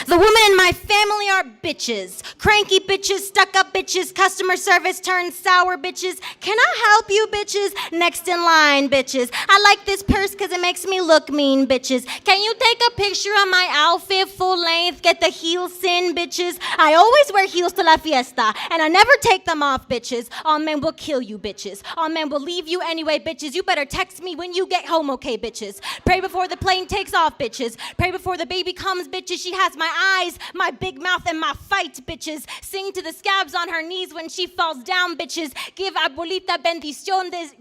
The women in my family are bitches. Cranky bitches, stuck-up bitches, customer service turned sour bitches. Can I help you, bitches? Next in line, bitches. I like this purse because it makes me look mean, bitches. Can you take a picture of my outfit full length? Get the heels in, bitches. I always wear heels to la fiesta, and I never take them off, bitches. All men will kill you, bitches. All men will leave you anyway, bitches. You better text me when you get home, okay, bitches. Pray before the plane takes off, bitches. Pray before the baby comes, bitches. She has my eyes, my big mouth, and my fight, bitches. Sing to the scabs on her knees when she falls down, bitches. Give abuelita bendiciones,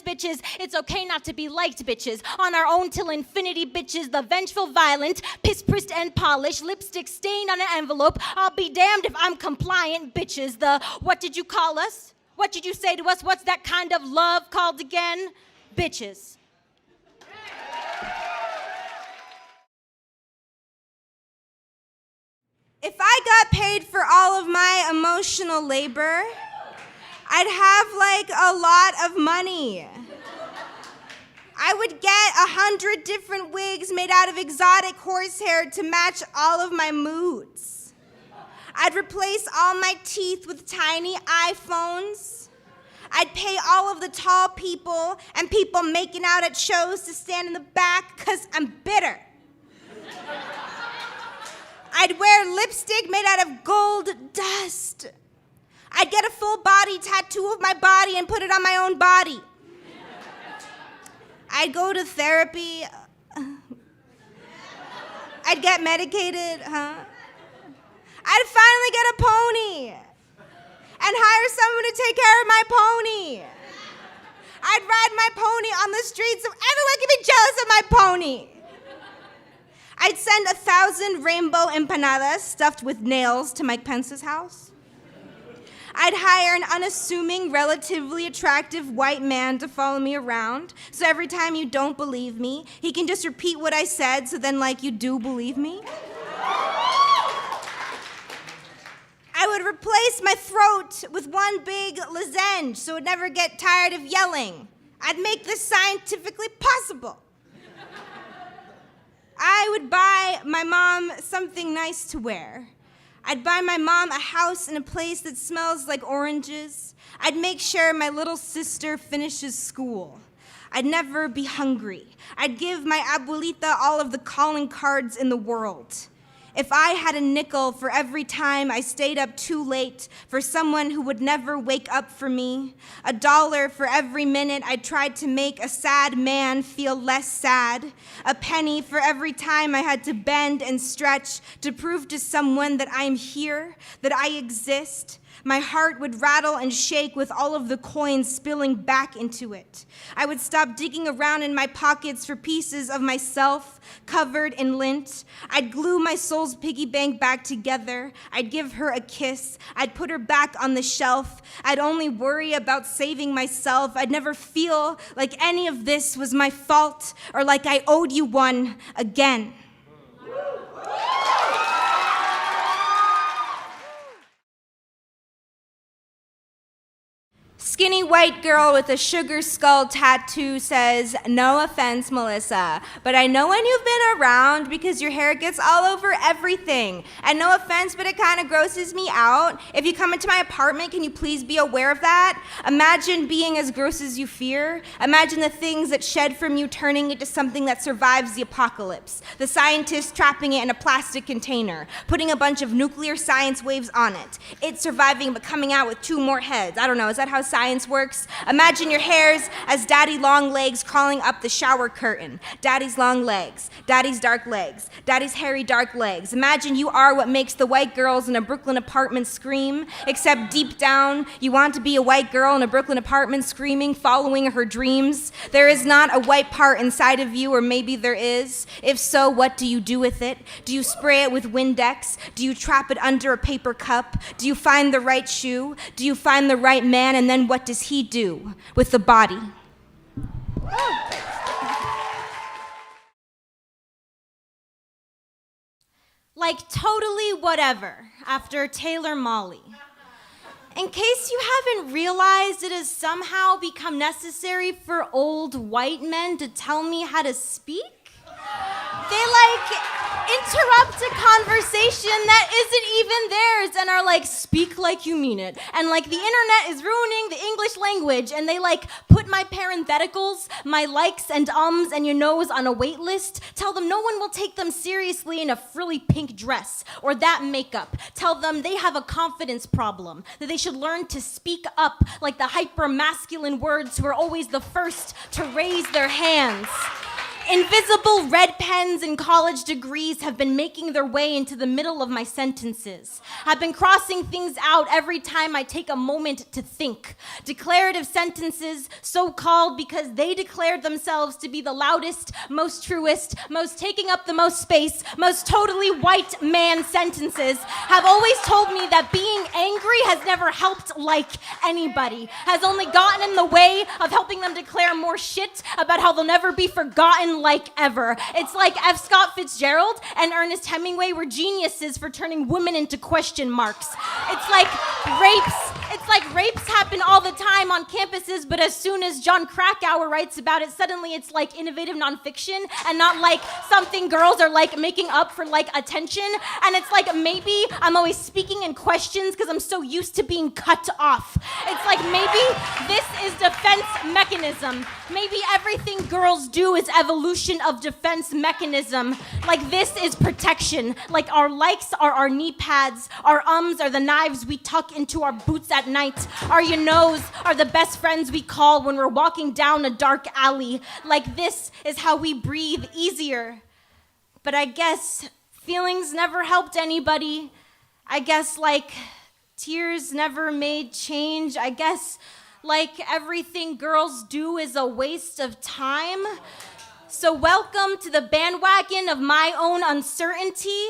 bitches. It's okay not to be liked, bitches. On our own till infinity, bitches. The vengeful, violent, piss-prissed and polished, lipstick stained on an envelope. I'll be damned if I'm compliant, bitches. The what did you call us? What did you say to us? What's that kind of love called again? Bitches. If I got paid for all of my emotional labor, I'd have like a lot of money. I would get 100 different wigs made out of exotic horsehair to match all of my moods. I'd replace all my teeth with tiny iPhones. I'd pay all of the tall people and people making out at shows to stand in the back because I'm bitter. I'd wear lipstick made out of gold dust. I'd get a full body tattoo of my body and put it on my own body. I'd go to therapy. I'd get medicated, I'd finally get a pony and hire someone to take care of my pony. I'd ride my pony on the streets so everyone could be jealous of my pony. I'd send 1,000 rainbow empanadas stuffed with nails to Mike Pence's house. I'd hire an unassuming, relatively attractive white man to follow me around, so every time you don't believe me, he can just repeat what I said, so then, like, you do believe me. I would replace my throat with one big lozenge, so it would never get tired of yelling. I'd make this scientifically possible. I would buy my mom something nice to wear. I'd buy my mom a house in a place that smells like oranges. I'd make sure my little sister finishes school. I'd never be hungry. I'd give my abuelita all of the calling cards in the world. If I had a nickel for every time I stayed up too late for someone who would never wake up for me, $1 for every minute I tried to make a sad man feel less sad, a penny for every time I had to bend and stretch to prove to someone that I'm here, that I exist, my heart would rattle and shake with all of the coins spilling back into it. I would stop digging around in my pockets for pieces of myself covered in lint. I'd glue my soul's piggy bank back together. I'd give her a kiss. I'd put her back on the shelf. I'd only worry about saving myself. I'd never feel like any of this was my fault or like I owed you one again. Skinny white girl with a sugar skull tattoo says, "No offense, Melissa, but I know when you've been around because your hair gets all over everything. And no offense, but it kind of grosses me out. If you come into my apartment, can you please be aware of that? Imagine being as gross as you fear. Imagine the things that shed from you turning into something that survives the apocalypse. The scientists trapping it in a plastic container, putting a bunch of nuclear science waves on it. It surviving but coming out with 2 more heads. I don't know, is that how science works? Imagine your hairs as daddy long legs crawling up the shower curtain. Daddy's long legs, daddy's dark legs, daddy's hairy dark legs. Imagine you are what makes the white girls in a Brooklyn apartment scream, except deep down, you want to be a white girl in a Brooklyn apartment screaming, following her dreams. There is not a white part inside of you, or maybe there is. If so, what do you do with it? Do you spray it with Windex? Do you trap it under a paper cup? Do you find the right shoe? Do you find the right man, and then what does he do with the body? Like totally whatever, after Taylor Molly. In case you haven't realized, it has somehow become necessary for old white men to tell me how to speak. They interrupt a conversation that isn't even theirs and are like, speak like you mean it. And like the internet is ruining the English language, and they like put my parentheticals, my likes and ums and your nose on a wait list. Tell them no one will take them seriously in a frilly pink dress or that makeup. Tell them they have a confidence problem, that they should learn to speak up like the hyper-masculine words who are always the first to raise their hands. Invisible red pens and college degrees have been making their way into the middle of my sentences. I've been crossing things out every time I take a moment to think. Declarative sentences, so called because they declared themselves to be the loudest, most truest, most taking up the most space, most totally white man sentences, have always told me that being angry has never helped like anybody, has only gotten in the way of helping them declare more shit about how they'll never be forgotten like ever. It's like F. Scott Fitzgerald and Ernest Hemingway were geniuses for turning women into question marks. It's like rapes happen all the time on campuses, but as soon as John Krakauer writes about it, suddenly it's like innovative nonfiction and not like something girls are like making up for like attention. And it's like maybe I'm always speaking in questions because I'm so used to being cut off. It's like maybe this is defense mechanism. Maybe everything girls do is evolution of defense mechanism. Like this is protection. Like our likes are our knee pads. Our ums are the knives we tuck into our boots at night. Our you knows are the best friends we call when we're walking down a dark alley. Like this is how we breathe easier. But I guess feelings never helped anybody. I guess like tears never made change. I guess like everything girls do is a waste of time. So welcome to the bandwagon of my own uncertainty.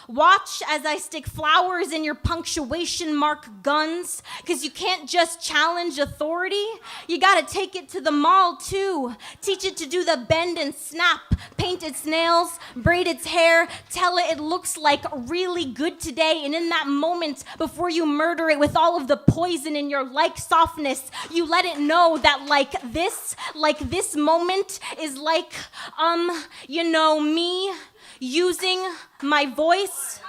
Watch as I stick flowers in your punctuation mark guns, because you can't just challenge authority. You gotta take it to the mall too. Teach it to do the bend and snap, paint its nails, braid its hair, tell it looks like really good today, and in that moment, before you murder it with all of the poison in your like softness, you let it know that like this moment is like, me using my voice.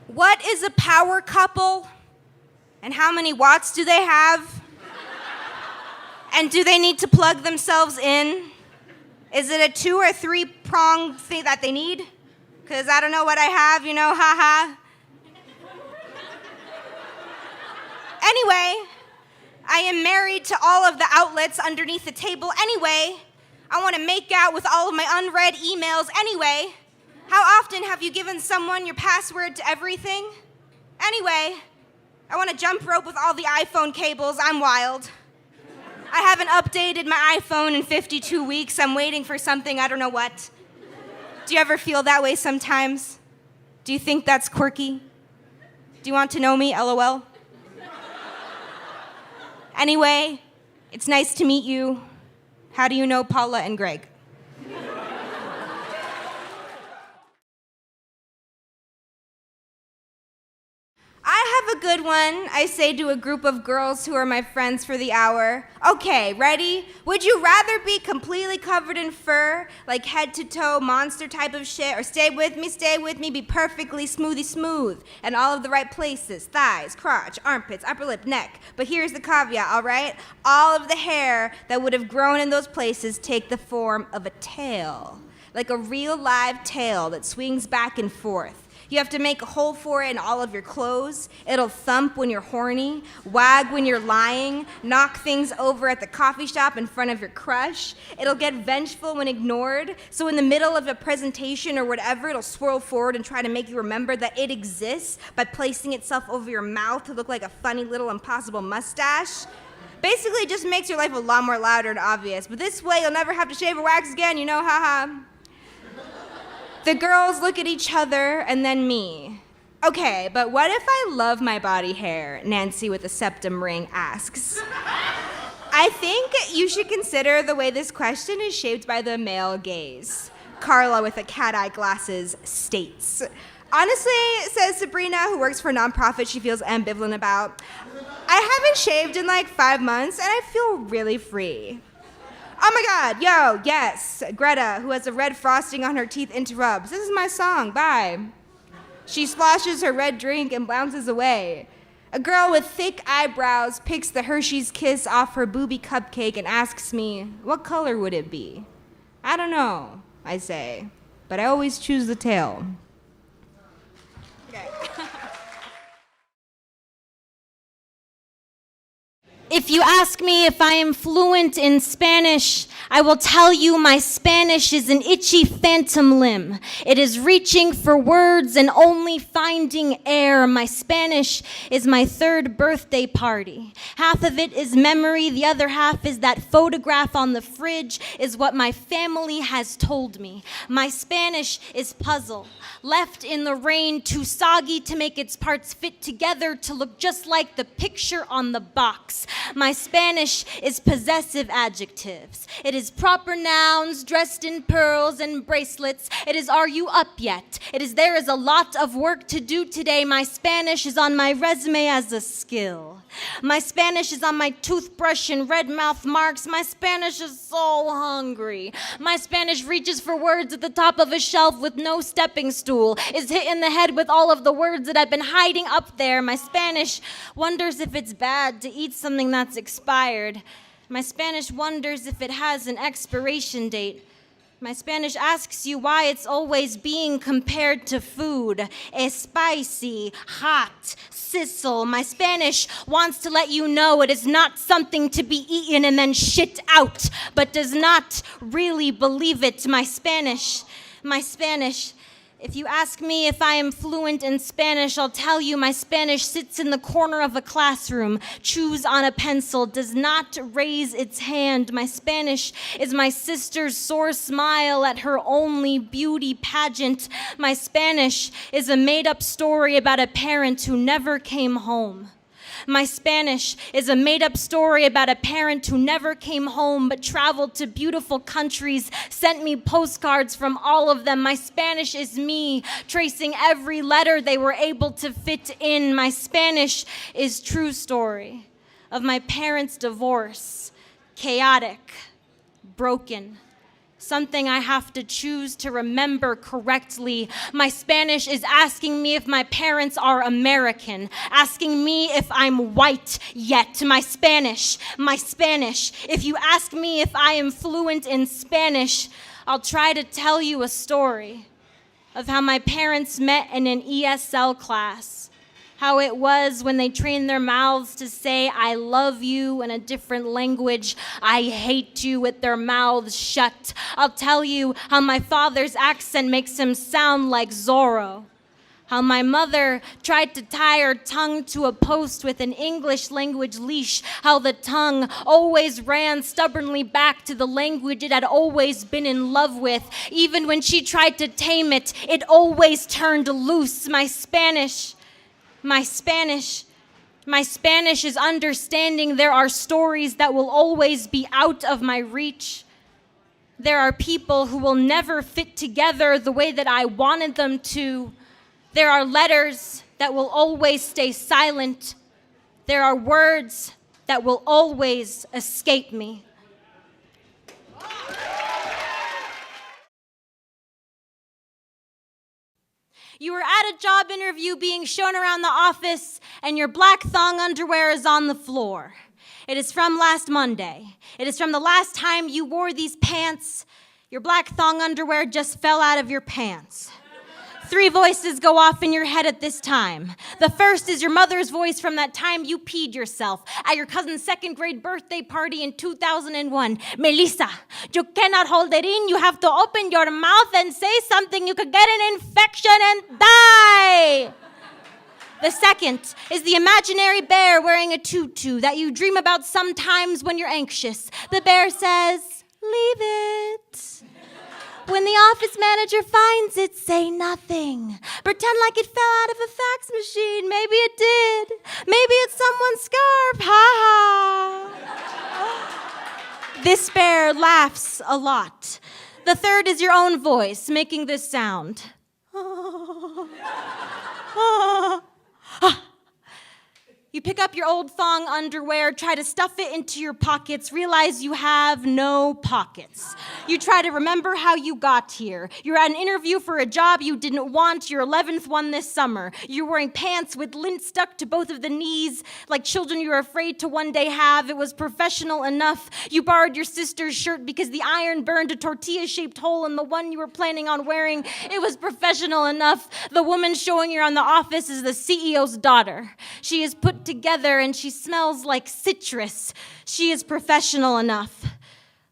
What is a power couple? And how many watts do they have? And do they need to plug themselves in? Is it a 2 or 3 prong thing that they need? Because I don't know what I have, haha. Anyway, I am married to all of the outlets underneath the table anyway. I want to make out with all of my unread emails anyway. How often have you given someone your password to everything? Anyway, I want to jump rope with all the iPhone cables. I'm wild. I haven't updated my iPhone in 52 weeks. I'm waiting for something, I don't know what. Do you ever feel that way sometimes? Do you think that's quirky? Do you want to know me, LOL? Anyway, it's nice to meet you. How do you know Paula and Greg? I have a good one, I say to a group of girls who are my friends for the hour. Okay, ready? Would you rather be completely covered in fur, like head to toe monster type of shit, or stay with me, be perfectly smooth, and all of the right places, thighs, crotch, armpits, upper lip, neck. But here's the caveat, all right? All of the hair that would have grown in those places take the form of a tail, like a real live tail that swings back and forth. You have to make a hole for it in all of your clothes. It'll thump when you're horny, wag when you're lying, knock things over at the coffee shop in front of your crush. It'll get vengeful when ignored. So in the middle of a presentation or whatever, it'll swirl forward and try to make you remember that it exists by placing itself over your mouth to look like a funny little impossible mustache. Basically, it just makes your life a lot more louder and obvious. But this way, you'll never have to shave or wax again, haha. The girls look at each other and then me. Okay, but what if I love my body hair? Nancy with a septum ring asks. I think you should consider the way this question is shaped by the male gaze. Carla with a cat-eye glasses states. Honestly, says Sabrina, who works for a nonprofit she feels ambivalent about, I haven't shaved in like 5 months and I feel really free. Oh my God, yo, yes. Greta, who has a red frosting on her teeth, interrupts. This is my song, bye. She splashes her red drink and bounces away. A girl with thick eyebrows picks the Hershey's Kiss off her booby cupcake and asks me, what color would it be? I don't know, I say, but I always choose the tail. Okay. If you ask me if I am fluent in Spanish, I will tell you my Spanish is an itchy phantom limb. It is reaching for words and only finding air. My Spanish is my third birthday party. Half of it is memory, the other half is that photograph on the fridge, is what my family has told me. My Spanish is puzzle, left in the rain, too soggy to make its parts fit together to look just like the picture on the box. My Spanish is possessive adjectives. It is proper nouns dressed in pearls and bracelets. It is, are you up yet? It is, there is a lot of work to do today. My Spanish is on my resume as a skill. My Spanish is on my toothbrush and red mouth marks. My Spanish is so hungry. My Spanish reaches for words at the top of a shelf with no stepping stool, is hit in the head with all of the words that I've been hiding up there. My Spanish wonders if it's bad to eat something that's expired. My Spanish wonders if it has an expiration date. My Spanish asks you why it's always being compared to food. Spicy, hot, sizzle. My Spanish wants to let you know it is not something to be eaten and then shit out, but does not really believe it. My Spanish. If you ask me if I am fluent in Spanish, I'll tell you my Spanish sits in the corner of a classroom, chews on a pencil, does not raise its hand. My Spanish is my sister's sore smile at her only beauty pageant. My Spanish is a made-up story about a parent who never came home. My Spanish is a made-up story about a parent who never came home but traveled to beautiful countries, sent me postcards from all of them. My Spanish is me, tracing every letter they were able to fit in. My Spanish is true story of my parents' divorce, chaotic, broken. Something I have to choose to remember correctly. My Spanish is asking me if my parents are American, asking me if I'm white yet. My Spanish. If you ask me if I am fluent in Spanish, I'll try to tell you a story of how my parents met in an ESL class. How it was when they trained their mouths to say, I love you in a different language, I hate you with their mouths shut. I'll tell you how my father's accent makes him sound like Zorro. How my mother tried to tie her tongue to a post with an English language leash. How the tongue always ran stubbornly back to the language it had always been in love with. Even when she tried to tame it, it always turned loose. My Spanish is understanding there are stories that will always be out of my reach. There are people who will never fit together the way that I wanted them to. There are letters that will always stay silent. There are words that will always escape me. You were at a job interview being shown around the office, and your black thong underwear is on the floor. It is from last Monday. It is from the last time you wore these pants. Your black thong underwear just fell out of your pants. 3 voices go off in your head at this time. The first is your mother's voice from that time you peed yourself at your cousin's 2nd grade birthday party in 2001. Melissa, you cannot hold it in. You have to open your mouth and say something. You could get an infection and die. The second is the imaginary bear wearing a tutu that you dream about sometimes when you're anxious. The bear says, leave it. When the office manager finds it, say nothing. Pretend like it fell out of a fax machine. Maybe it did. Maybe it's someone's scarf. Ha ha. This bear laughs a lot. The third is your own voice making this sound. You pick up your old thong underwear, try to stuff it into your pockets, realize you have no pockets. You try to remember how you got here. You're at an interview for a job you didn't want, your 11th one this summer. You're wearing pants with lint stuck to both of the knees, like children you were afraid to one day have. It was professional enough. You borrowed your sister's shirt because the iron burned a tortilla-shaped hole in the one you were planning on wearing. It was professional enough. The woman showing you around the office is the CEO's daughter. She is put together and she smells like citrus. She is professional enough.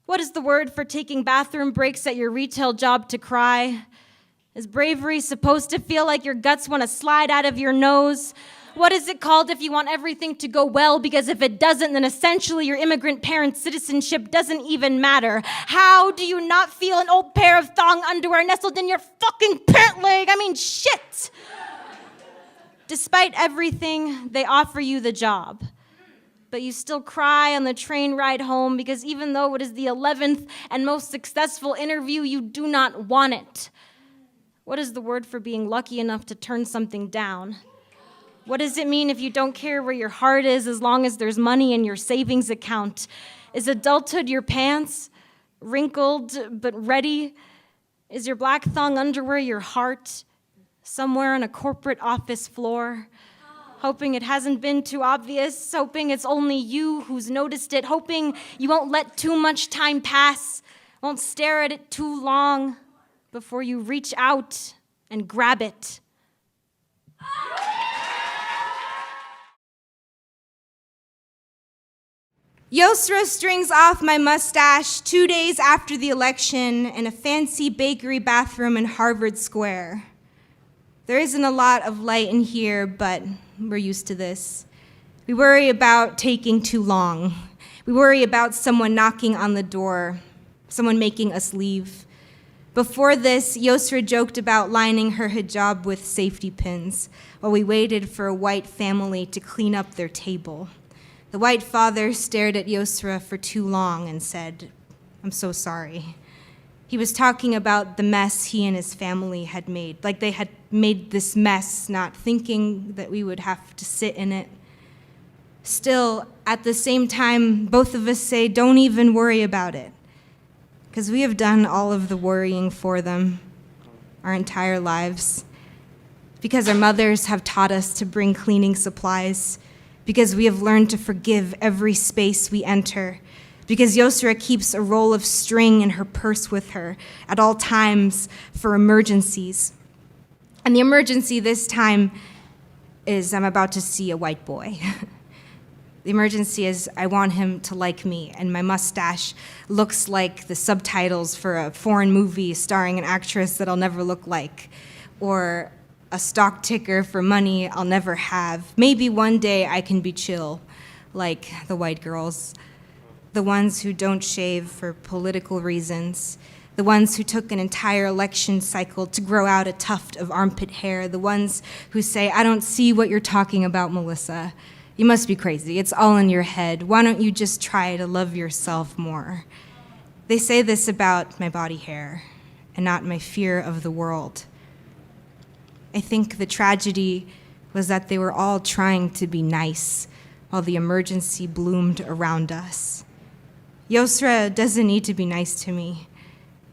What is the word for taking bathroom breaks at your retail job to cry? Is bravery supposed to feel like your guts want to slide out of your nose? What is it called if you want everything to go well? Because if it doesn't, then essentially your immigrant parents' citizenship doesn't even matter. How do you not feel an old pair of thong underwear nestled in your fucking pant leg? I mean, shit! Despite everything, they offer you the job. But you still cry on the train ride home because even though it is the 11th and most successful interview, you do not want it. What is the word for being lucky enough to turn something down? What does it mean if you don't care where your heart is as long as there's money in your savings account? Is adulthood your pants? Wrinkled but ready? Is your black thong underwear your heart? Somewhere on a corporate office floor, hoping it hasn't been too obvious, hoping it's only you who's noticed it, hoping you won't let too much time pass, won't stare at it too long before you reach out and grab it. Yosra strings off my mustache 2 days after the election in a fancy bakery bathroom in Harvard Square. There isn't a lot of light in here, but we're used to this. We worry about taking too long. We worry about someone knocking on the door, someone making us leave. Before this, Yosra joked about lining her hijab with safety pins while we waited for a white family to clean up their table. The white father stared at Yosra for too long and said, "I'm so sorry." He was talking about the mess he and his family had made, like they had made this mess, not thinking that we would have to sit in it. Still, at the same time, both of us say, don't even worry about it, because we have done all of the worrying for them our entire lives, because our mothers have taught us to bring cleaning supplies, because we have learned to forgive every space we enter, because Yosra keeps a roll of string in her purse with her at all times for emergencies. And the emergency this time is I'm about to see a white boy. The emergency is I want him to like me, and my mustache looks like the subtitles for a foreign movie starring an actress that I'll never look like, or a stock ticker for money I'll never have. Maybe one day I can be chill, like the white girls. The ones who don't shave for political reasons, the ones who took an entire election cycle to grow out a tuft of armpit hair, the ones who say, I don't see what you're talking about, Melissa. You must be crazy. It's all in your head. Why don't you just try to love yourself more? They say this about my body hair and not my fear of the world. I think the tragedy was that they were all trying to be nice while the emergency bloomed around us. Yosra doesn't need to be nice to me.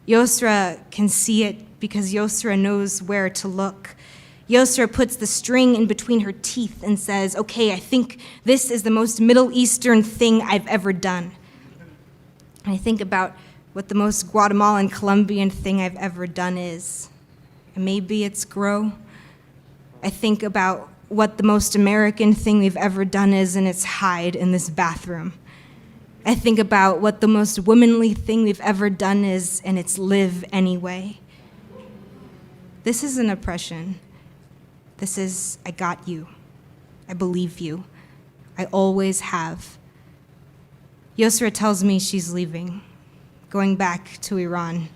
Yosra can see it because Yosra knows where to look. Yosra puts the string in between her teeth and says, okay, I think this is the most Middle Eastern thing I've ever done. And I think about what the most Guatemalan Colombian thing I've ever done is. And maybe it's grow. I think about what the most American thing we've ever done is, and it's hide in this bathroom. I think about what the most womanly thing we've ever done is, and it's live anyway. This isn't oppression. This is, I got you. I believe you. I always have. Yosra tells me she's leaving, going back to Iran.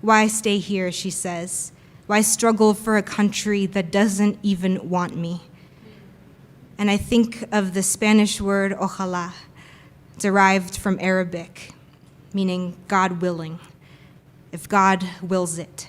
Why stay here, she says. Why struggle for a country that doesn't even want me? And I think of the Spanish word ojalá, derived from Arabic, meaning God willing. If God wills it,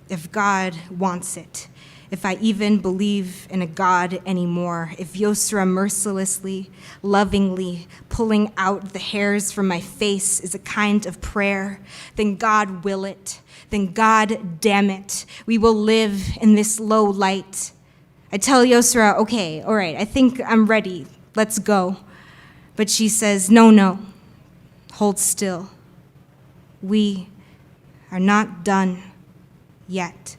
if God wants it, if I even believe in a God anymore, if Yosra mercilessly, lovingly pulling out the hairs from my face is a kind of prayer, then God will it. Then God damn it, we will live in this low light. I tell Yosra, okay, all right, I think I'm ready, let's go. But she says, no, hold still. We are not done yet.